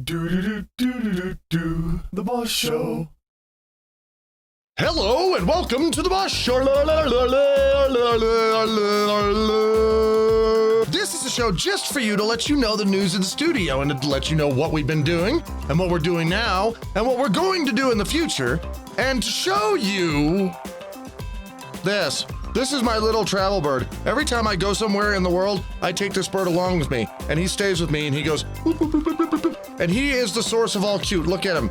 Do the Boss Show. Hello and welcome to the Boss Show. This is a show just for you to let you know the news in the studio and to let you know what we've been doing and what we're doing now and what we're going to do in the future, and to show you this. This is my little travel bird. Every time I go somewhere in the world, I take this bird along with me, and he stays with me, and he goes, boop, boop, boop, boop, boop, boop. And he is the source of all cute. Look at him.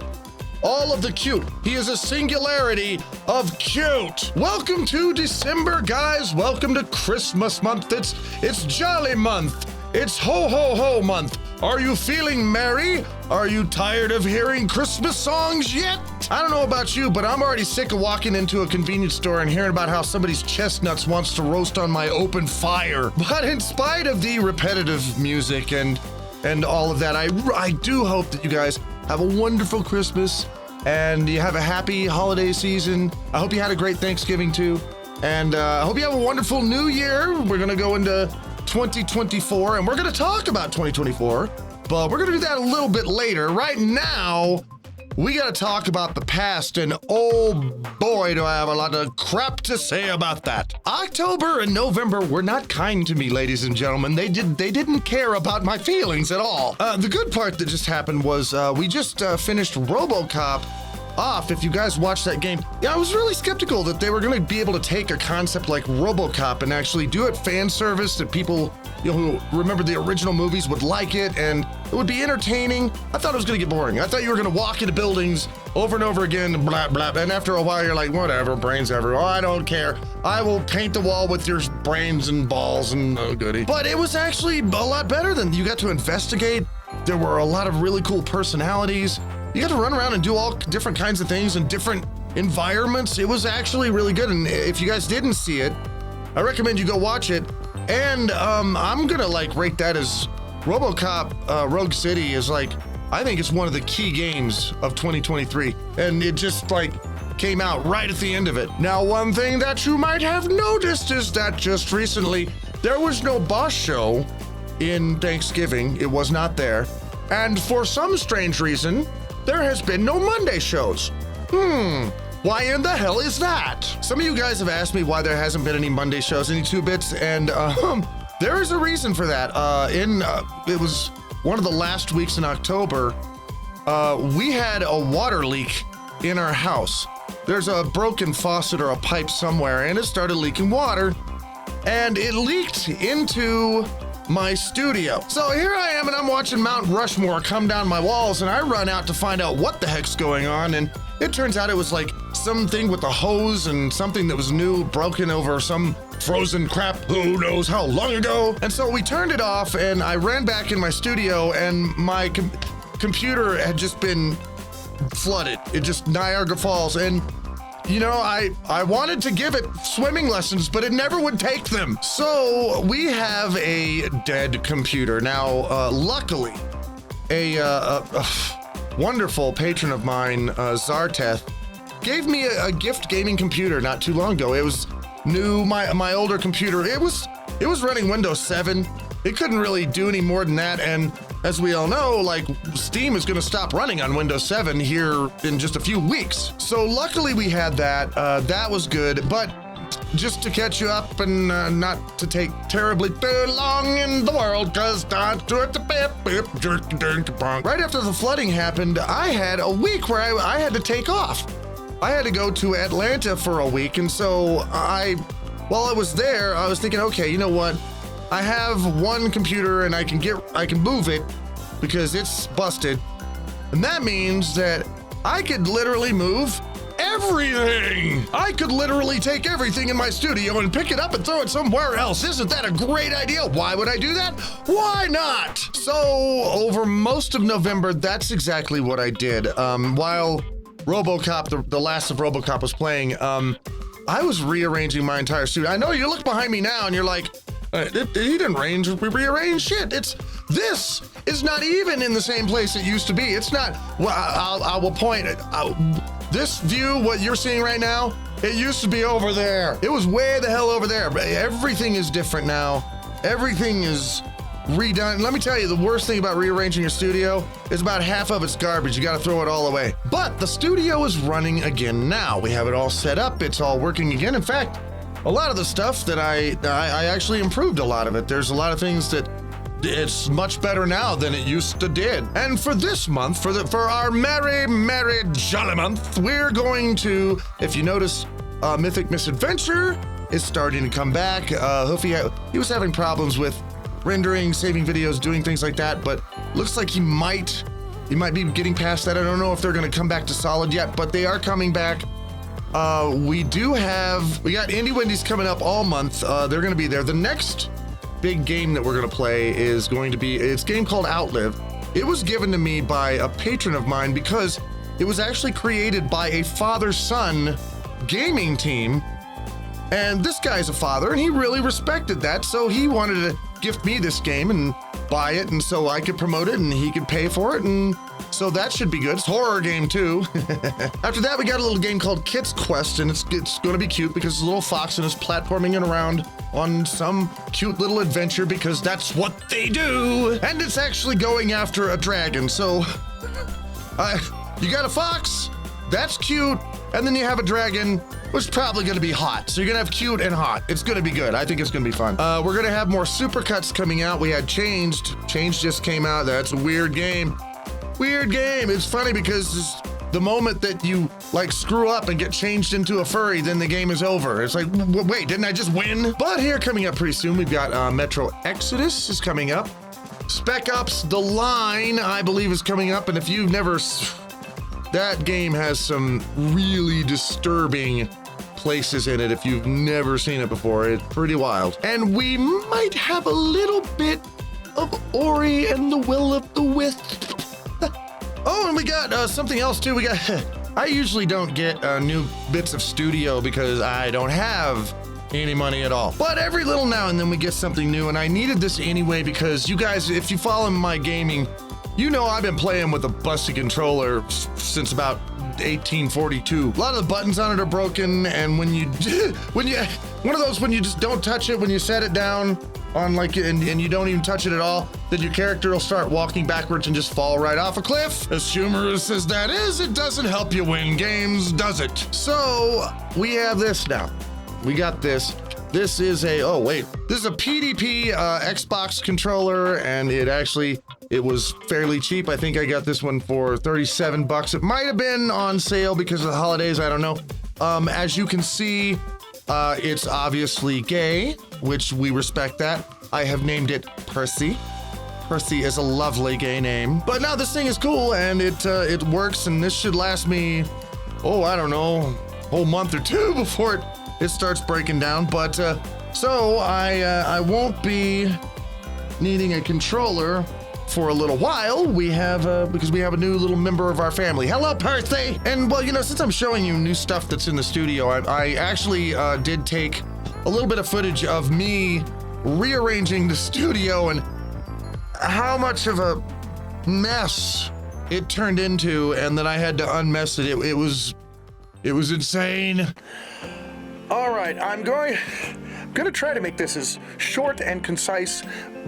All of the cute. He is a singularity of cute. Welcome to December, guys. Welcome to Christmas month. It's jolly month. It's ho ho ho month. Are you feeling merry? Are you tired of hearing Christmas songs yet? I don't know about you, but I'm already sick of walking into a convenience store and hearing about how somebody's chestnuts wants to roast on my open fire. But in spite of the repetitive music and all of that, I do hope that you guys have a wonderful Christmas and you have a happy holiday season. I hope you had a great Thanksgiving too. And I hope you have a wonderful new year. We're gonna go into 2024 and we're gonna talk about 2024, but we're gonna do that a little bit later. Right now, we gotta talk about the past, and oh boy, do I have a lot of crap to say about that. October and November were not kind to me, ladies and gentlemen. They didn't care about my feelings at all. The good part that just happened was we just finished RoboCop off. If you guys watched that game, yeah, I was really skeptical that they were going to be able to take a concept like RoboCop and actually do it fan service, that people, you know, who remember the original movies would like it and it would be entertaining. I thought it was going to get boring. I thought you were going to walk into buildings over and over again, blah blah, and after a while you're like, whatever, brains everywhere. Oh, I don't care. I will paint the wall with your brains and balls and oh goody. But it was actually a lot better than you got to investigate. There were a lot of really cool personalities. You got to run around and do all different kinds of things in different environments. It was actually really good. And if you guys didn't see it, I recommend you go watch it. And I'm going to rate that as RoboCop Rogue City is I think it's one of the key games of 2023. And it just came out right at the end of it. Now, one thing that you might have noticed is that just recently there was no Boss Show in Thanksgiving. It was not there. And for some strange reason, there has been no Monday shows. Why in the hell is that? Some of you guys have asked me why there hasn't been any Monday shows, any 2-bits, and there is a reason for that. It was one of the last weeks in October, we had a water leak in our house. There's a broken faucet or a pipe somewhere, and it started leaking water, and it leaked into my studio. So here I am, and I'm watching Mount Rushmore come down my walls, and I run out to find out what the heck's going on, and it turns out it was something with a hose and something that was new, broken over some frozen crap, who knows how long ago. And so we turned it off, and I ran back in my studio, and my computer had just been flooded. It just Niagara Falls, and you know, I wanted to give it swimming lessons, but it never would take them. So we have a dead computer. Now, luckily, a wonderful patron of mine, Zarteth, gave me a gift gaming computer not too long ago. It was new, my older computer. It was running Windows 7. It couldn't really do any more than that, and as we all know, Steam is going to stop running on Windows 7 here in just a few weeks. So luckily we had that. That was good. But just to catch you up and not to take terribly too long in the world, because right after the flooding happened, I had a week where I had to take off. I had to go to Atlanta for a week. And so while I was there, I was thinking, okay, you know what? I have one computer and I can move it because it's busted. And that means that I could literally move everything. I could literally take everything in my studio and pick it up and throw it somewhere else. Isn't that a great idea? Why would I do that? Why not? So over most of November, that's exactly what I did. While RoboCop, the last of RoboCop was playing, I was rearranging my entire studio. I know you look behind me now and you're like, he didn't rearrange shit. This is not even in the same place it used to be. It's not, well, I will point it. This view, what you're seeing right now, it used to be over there. It was way the hell over there, but everything is different now. Everything is redone. Let me tell you, the worst thing about rearranging your studio is about half of it's garbage. You got to throw it all away. But the studio is running again now. We have it all set up. It's all working again. In fact, a lot of the stuff that I actually improved a lot of it. There's a lot of things that it's much better now than it used to did. And for this month, for our merry jolly month, we're going to, if you notice, Mythic Misadventure is starting to come back. Hoofy, he was having problems with rendering, saving videos, doing things like that, but looks like he might be getting past that. I don't know if they're going to come back to solid yet, but they are coming back. We got Indie Wendy's coming up all month. They're going to be there. The next big game that we're going to play is going to be, it's a game called Outlive. It was given to me by a patron of mine because it was actually created by a father-son gaming team. And this guy's a father, and he really respected that, so he wanted to gift me this game and buy it, and so I could promote it, and he could pay for it, and so that should be good. It's a horror game, too. After that, we got a little game called Kit's Quest, and it's going to be cute because it's a little fox and it's platforming it around on some cute little adventure because that's what they do. And it's actually going after a dragon, so you got a fox, that's cute, and then you have a dragon, which is probably going to be hot. So you're going to have cute and hot. It's going to be good. I think it's going to be fun. We're going to have more supercuts coming out. We had Changed. Changed just came out. That's a weird game. Weird game. It's funny because the moment that you like screw up and get changed into a furry, then the game is over. It's like, wait, didn't I just win? But here coming up pretty soon, we've got Metro Exodus is coming up. Spec Ops The Line, I believe, is coming up. And if you've never... That game has some really disturbing places in it if you've never seen it before. It's pretty wild. And we might have a little bit of Ori and the Will of the Wisp. Oh, and we got something else too. I usually don't get new bits of studio because I don't have any money at all. But every little now and then we get something new, and I needed this anyway because you guys, if you follow my gaming, you know I've been playing with a busted controller since about 1842. A lot of the buttons on it are broken, and when you one of those when you just don't touch it, when you set it down on like and you don't even touch it at all, then your character will start walking backwards and just fall right off a cliff. As humorous as that is, it doesn't help you win games, does it? So we have this now. We got this. This is a this is a PDP Xbox controller, and it was fairly cheap. I think I got this one for $37. It might have been on sale because of the holidays. I don't know. As you can see, it's obviously gay, which we respect that. I have named it Percy. Percy is a lovely gay name. But now this thing is cool, and it works, and this should last me, I don't know, a whole month or two before it starts breaking down. But so I won't be needing a controller for a little while. We have because we have a new little member of our family. Hello, Percy. And well, since I'm showing you new stuff that's in the studio, I actually did take a little bit of footage of me rearranging the studio and how much of a mess it turned into, and then I had to unmess it. It was insane. All right, I'm gonna try to make this as short and concise,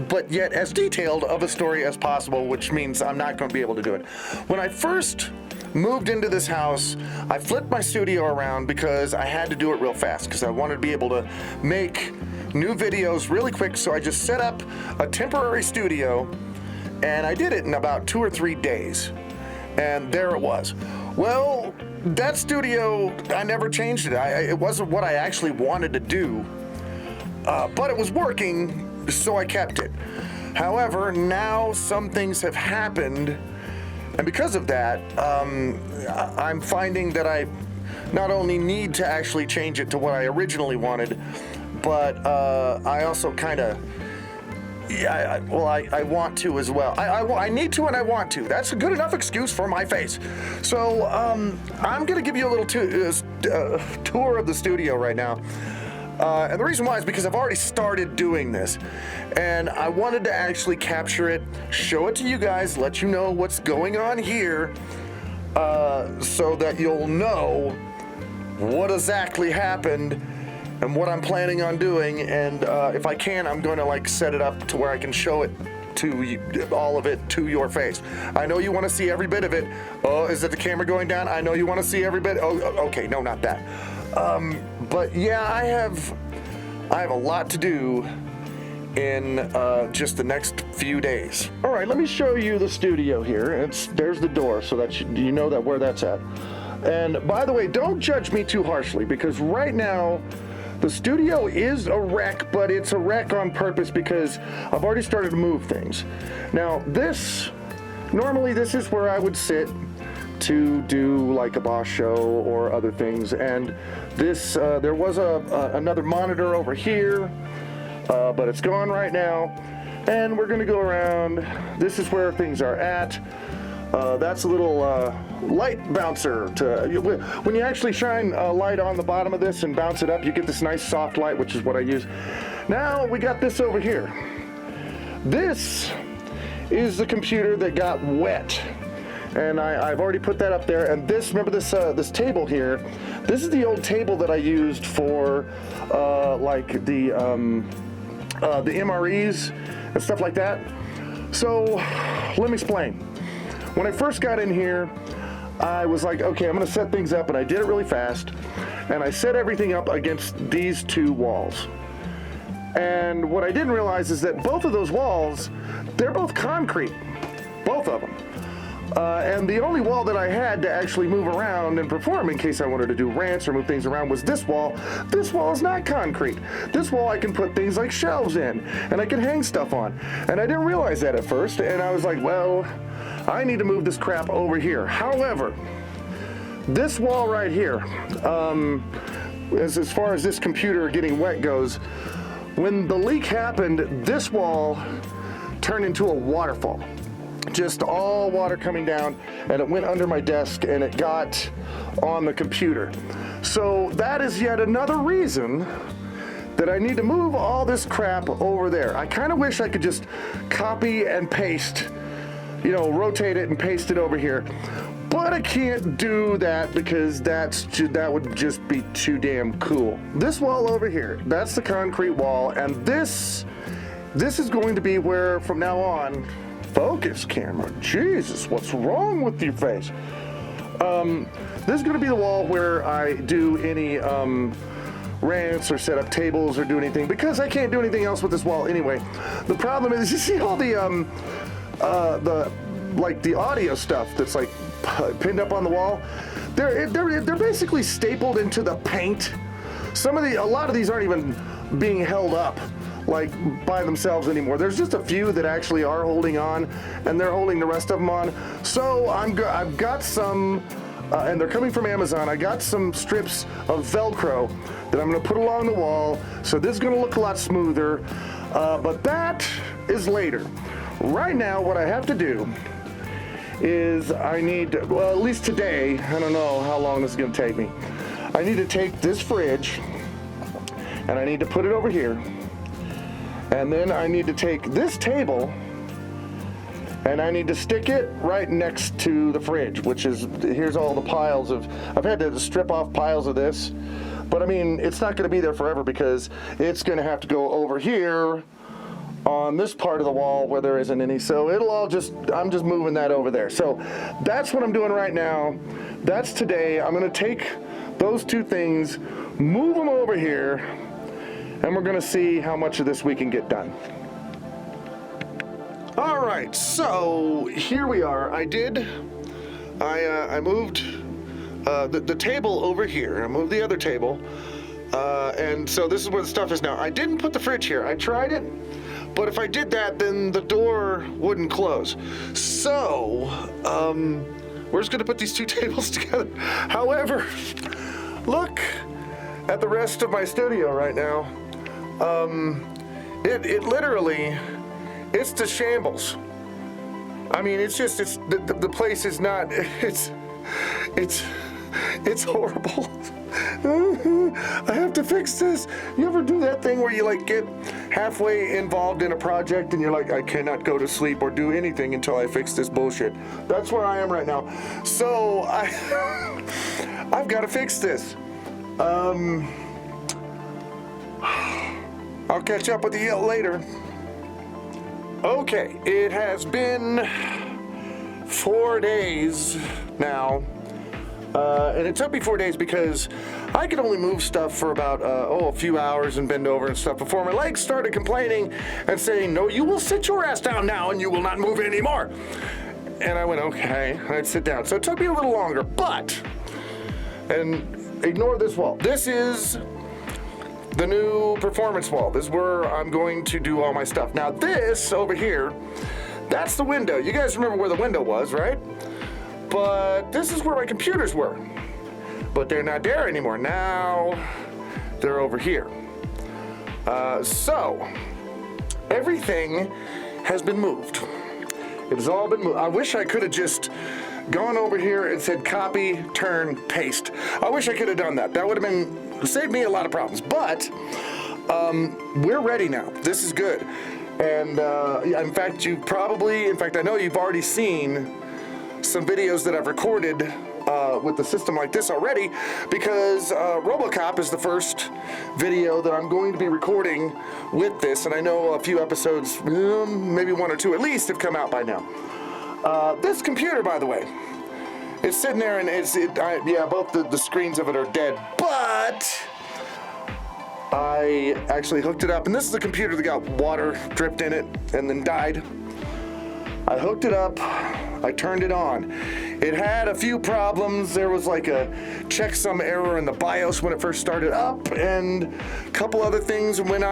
but yet as detailed of a story as possible, which means I'm not going to be able to do it. When I first moved into this house, I flipped my studio around because I had to do it real fast because I wanted to be able to make new videos really quick. So I just set up a temporary studio, and I did it in about 2 or 3 days, and there it was. Well, that studio, I never changed it. It wasn't what I actually wanted to do, but it was working, so I kept it. However, now some things have happened, and because of that, I'm finding that I not only need to actually change it to what I originally wanted, but I also kind of, I want to as well. I need to and I want to. That's a good enough excuse for my face. So I'm going to give you a little tour of the studio right now. And the reason why is because I've already started doing this. And I wanted to actually capture it, show it to you guys, let you know what's going on here, so that you'll know what exactly happened and what I'm planning on doing, and if I can, I'm going to like set it up to where I can show it to you, all of it to your face. I know you want to see every bit of it. Oh, is it the camera going down? I know you want to see every bit. Oh, okay, no, not that. But yeah, I have a lot to do in just the next few days. All right, let me show you the studio here. There's the door, so that you know that where that's at. And by the way, don't judge me too harshly, because right now the studio is a wreck, but it's a wreck on purpose because I've already started to move things. Now normally this is where I would sit to do like a boss show or other things. And this, there was another monitor over here, but it's gone right now. And we're gonna go around. This is where things are at. That's a little light bouncer. When you actually shine a light on the bottom of this and bounce it up, you get this nice soft light, which is what I use. Now we got this over here. This is the computer that got wet, and I've already put that up there. And this, remember this this table here? This is the old table that I used for like the MREs and stuff like that. So let me explain. When I first got in here, I was like, okay, I'm gonna set things up, and I did it really fast. And I set everything up against these two walls. And what I didn't realize is that both of those walls, they're both concrete, both of them. And the only wall that I had to actually move around and perform in case I wanted to do rants or move things around was this wall. This wall is not concrete. This wall I can put things like shelves in, and I can hang stuff on. And I didn't realize that at first, and I was like, well, I need to move this crap over here. However, this wall right here, as far as this computer getting wet goes, when the leak happened, this wall turned into a waterfall. Just all water coming down, and it went under my desk and it got on the computer. So that is yet another reason that I need to move all this crap over there. I kind of wish I could just copy and paste, you know, rotate it and paste it over here. But I can't do that because that would just be too damn cool. This wall over here, that's the concrete wall, and this is going to be where from now on, focus camera, Jesus, what's wrong with your face? This is going to be the wall where I do any rants or set up tables or do anything, because I can't do anything else with this wall anyway. The problem is, you see all the audio stuff that's like pinned up on the wall? They're basically stapled into the paint. A lot of these aren't even being held up like by themselves anymore. There's just a few that actually are holding on, and they're holding the rest of them on. So I've got some, and they're coming from Amazon. I got some strips of Velcro that I'm gonna put along the wall. So this is gonna look a lot smoother, but that is later. Right now, what I have to do is I need, well, at least today, I don't know how long this is gonna take me. I need to take this fridge and I need to put it over here. And then I need to take this table and I need to stick it right next to the fridge, which is, here's all the piles of, I've had to strip off piles of this, but I mean, it's not gonna be there forever because it's gonna have to go over here on this part of the wall where there isn't any. So it'll all just, I'm just moving that over there. So that's what I'm doing right now. That's today. I'm gonna take those two things, move them over here, and we're gonna see how much of this we can get done. All right, so here we are. I moved the table over here. I moved the other table, and so this is where the stuff is now. I didn't put the fridge here. I tried it, but if I did that, then the door wouldn't close. So we're just gonna put these two tables together. However, look at the rest of my studio right now. It literally, it's the shambles. I mean, it's just, the place is not, it's horrible. I have to fix this. You ever do that thing where you like get halfway involved in a project and you're like, I cannot go to sleep or do anything until I fix this bullshit? That's where I am right now. So I've got to fix this. I'll catch up with you later. Okay, it has been 4 days now. And it took me 4 days because I could only move stuff for about, a few hours and bend over and stuff before my legs started complaining and saying, no, you will sit your ass down now and you will not move anymore. And I went, okay, I'd sit down. So it took me a little longer, and ignore this wall. This is the new performance wall. This is where I'm going to do all my stuff. Now this over here, that's the window. You guys remember where the window was, right? But this is where my computers were. But they're not there anymore. Now they're over here. So everything has been moved. It has all been moved. I wish I could have just gone over here and said copy, turn, paste. I wish I could have done that. That would have saved me a lot of problems. But we're ready now. This is good. And in fact, I know you've already seen some videos that I've recorded with the system like this already, because RoboCop is the first video that I'm going to be recording with this, and I know a few episodes, maybe 1 or 2 at least, have come out by now. This computer, by the way, it's sitting there, and both the screens of it are dead, but I actually hooked it up, and this is a computer that got water dripped in it and then died. I hooked it up, I turned it on. It had a few problems. There was like a checksum error in the BIOS when it first started up, and a couple other things when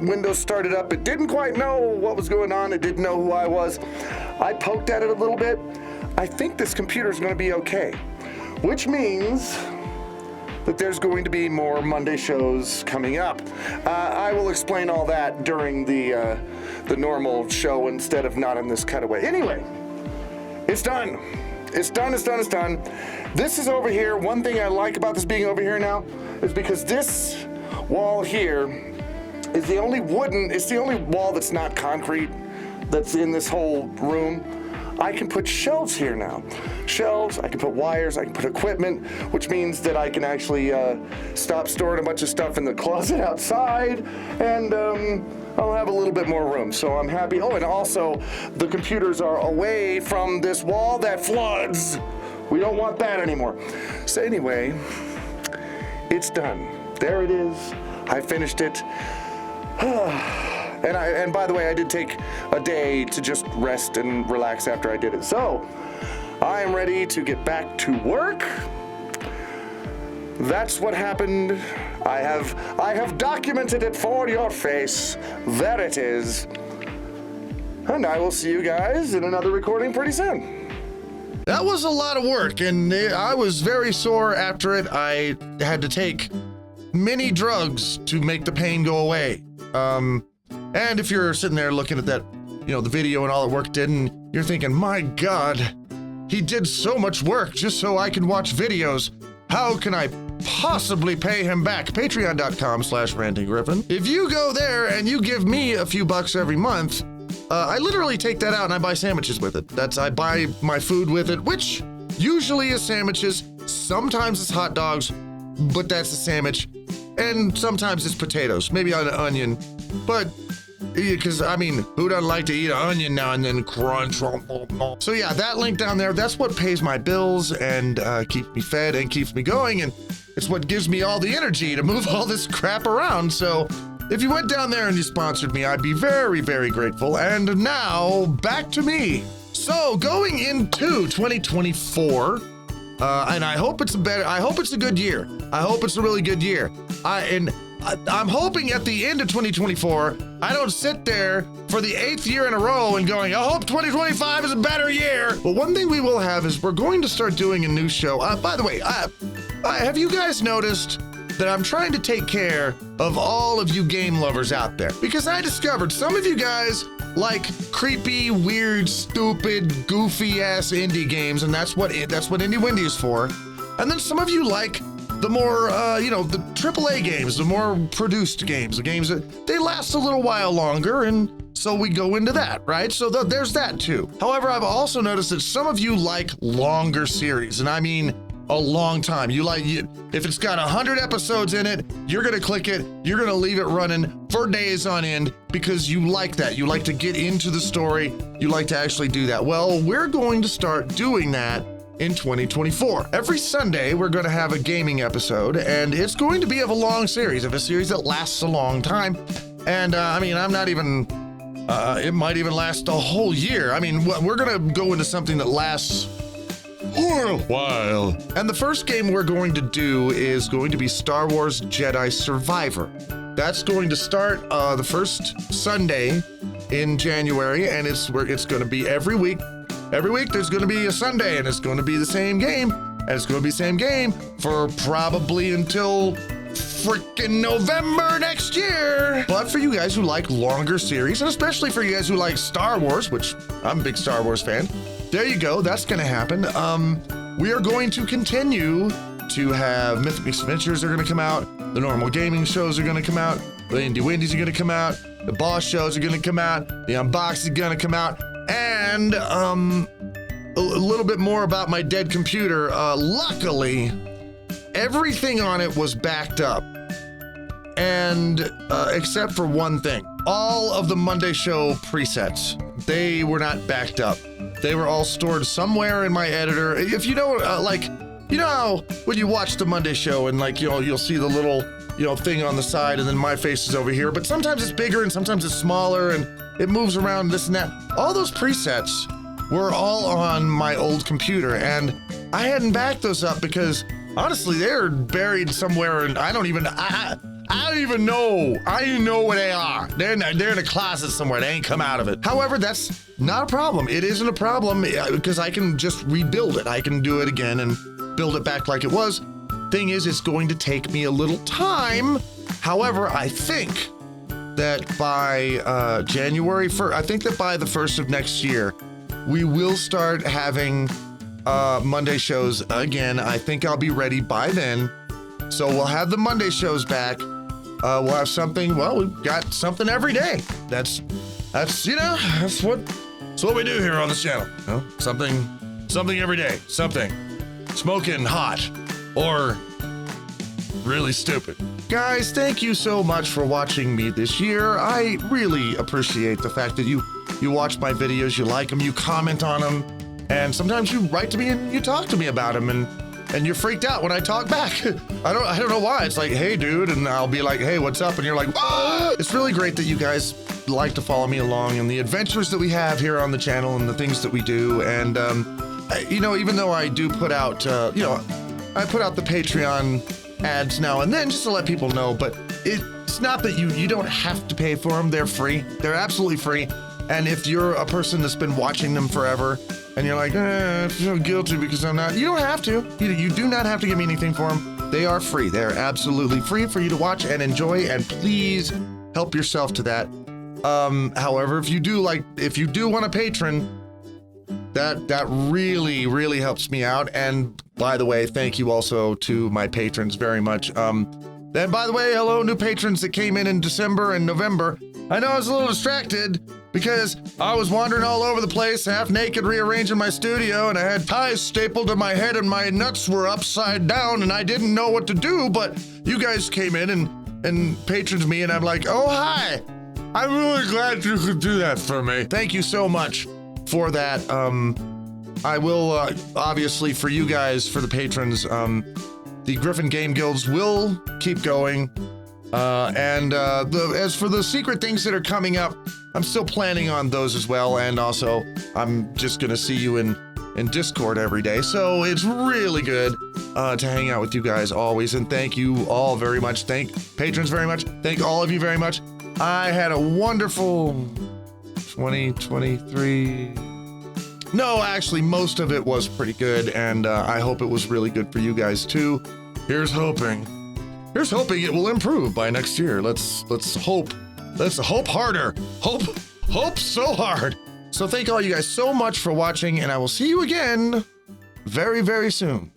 Windows started up. It didn't quite know what was going on. It didn't know who I was. I poked at it a little bit. I think this computer is going to be okay, which means that there's going to be more Monday shows coming up. I will explain all that during the normal show instead of not in this cutaway. Anyway, it's done. It's done. This is over here. One thing I like about this being over here now is because this wall here is the only wall that's not concrete that's in this whole room. I can put shelves here now. Shelves, I can put wires, I can put equipment, which means that I can actually stop storing a bunch of stuff in the closet outside, and I'll have a little bit more room, so I'm happy. Oh, and also, the computers are away from this wall that floods. We don't want that anymore. So anyway, it's done. There it is. I finished it. And by the way, I did take a day to just rest and relax after I did it. So I am ready to get back to work. That's what happened. I have documented it for your face. There it is. And I will see you guys in another recording pretty soon. That was a lot of work, and I was very sore after it. I had to take many drugs to make the pain go away. And if you're sitting there looking at that, the video and all the work did, and you're thinking, my God, he did so much work just so I can watch videos. How can I possibly pay him back? Patreon.com/rantinggryphon. If you go there and you give me a few bucks every month, I literally take that out and I buy sandwiches with it. I buy my food with it, which usually is sandwiches. Sometimes it's hot dogs, but that's a sandwich. And sometimes it's potatoes, maybe an onion. But, because, who doesn't like to eat an onion now and then crunch? So yeah, that link down there, that's what pays my bills and keeps me fed and keeps me going. And it's what gives me all the energy to move all this crap around. So if you went down there and you sponsored me, I'd be very, very grateful. And now, back to me. So going into 2024, and I hope it's a good year. I hope it's a really good year. I'm hoping at the end of 2024, I don't sit there for the 8th year in a row and going, I hope 2025 is a better year. But one thing we will have is we're going to start doing a new show. By the way, have you guys noticed that I'm trying to take care of all of you game lovers out there? Because I discovered some of you guys like creepy, weird, stupid, goofy-ass indie games, and that's what Indie Windy is for. And then some of you like the more, the AAA games, the more produced games, the games that they last a little while longer, and so we go into that, right? So there's that too. However, I've also noticed that some of you like longer series, and a long time. If it's got 100 episodes in it, you're gonna click it, you're gonna leave it running for days on end because you like that. You like to get into the story, you like to actually do that. Well, we're going to start doing that in 2024. Every Sunday, we're going to have a gaming episode, and it's going to be of a long series, of a series that lasts a long time. And I'm not even, it might even last a whole year. I mean, we're going to go into something that lasts for a while. And the first game we're going to do is going to be Star Wars Jedi Survivor. That's going to start the first Sunday in January, and it's going to be every week. Every week there's going to be a Sunday, and it's going to be the same game, and it's going to be the same game for probably until freaking November next year. But for you guys who like longer series, and especially for you guys who like Star Wars, which I'm a big Star Wars fan, there you go, that's going to happen. We are going to continue to have Mythic Mix Adventures are going to come out, the normal gaming shows are going to come out, the Indie Windies are going to come out, the boss shows are going to come out, the unboxing is going to come out, and a little bit more about my dead computer. Luckily, everything on it was backed up, and except for one thing, all of the Monday show presets, they were not backed up. They were all stored somewhere in my editor. If you know, you know how when you watch the Monday show and you'll see the little thing on the side, and then my face is over here, but sometimes it's bigger and sometimes it's smaller, and it moves around, this and that. All those presets were all on my old computer, and I hadn't backed those up because honestly, they're buried somewhere, and I don't even know. I don't even know where they are. They're in a closet somewhere. They ain't come out of it. However, that's not a problem. It isn't a problem because I can just rebuild it. I can do it again and build it back like it was. Thing is, it's going to take me a little time. However, I think that by January 1st, I think that by the 1st of next year, we will start having Monday shows again. I think I'll be ready by then. So we'll have the Monday shows back. We'll have something, we've got something every day. That's what we do here on this channel. Something every day, something smoking hot or really stupid. Guys, thank you so much for watching me this year. I really appreciate the fact that you watch my videos, you like them, you comment on them, and sometimes you write to me and you talk to me about them, and you're freaked out when I talk back. I don't know why. It's like, hey, dude, and I'll be like, hey, what's up? And you're like, ah! It's really great that you guys like to follow me along and the adventures that we have here on the channel and the things that we do. And even though I do put out, I put out the Patreon ads now and then just to let people know, but it's not that you don't have to pay for them. They're free. They're absolutely free. And if you're a person that's been watching them forever and you're like, I feel guilty because I'm not, you don't have to. You do not have to give me anything for them. They are free. They're absolutely free for you to watch and enjoy, and please help yourself to that. However, if you do want a patron, that really, really helps me out. And by the way, thank you also to my patrons very much. Then by the way, hello, new patrons that came in December and November. I know I was a little distracted because I was wandering all over the place, half naked, rearranging my studio, and I had ties stapled to my head and my nuts were upside down and I didn't know what to do, but you guys came in and patroned me, and I'm like, oh, hi. I'm really glad you could do that for me. Thank you so much for that. I will, obviously, for you guys, for the patrons, the Gryphon Game Guilds will keep going. As for the secret things that are coming up, I'm still planning on those as well. And also, I'm just going to see you in Discord every day. So it's really good to hang out with you guys always. And thank you all very much. Thank patrons very much. Thank all of you very much. I had a wonderful 2023. No, actually, most of it was pretty good, and I hope it was really good for you guys too. Here's hoping it will improve by next year. Let's hope. Let's hope harder. Hope so hard. So thank all you guys so much for watching, and I will see you again very, very soon.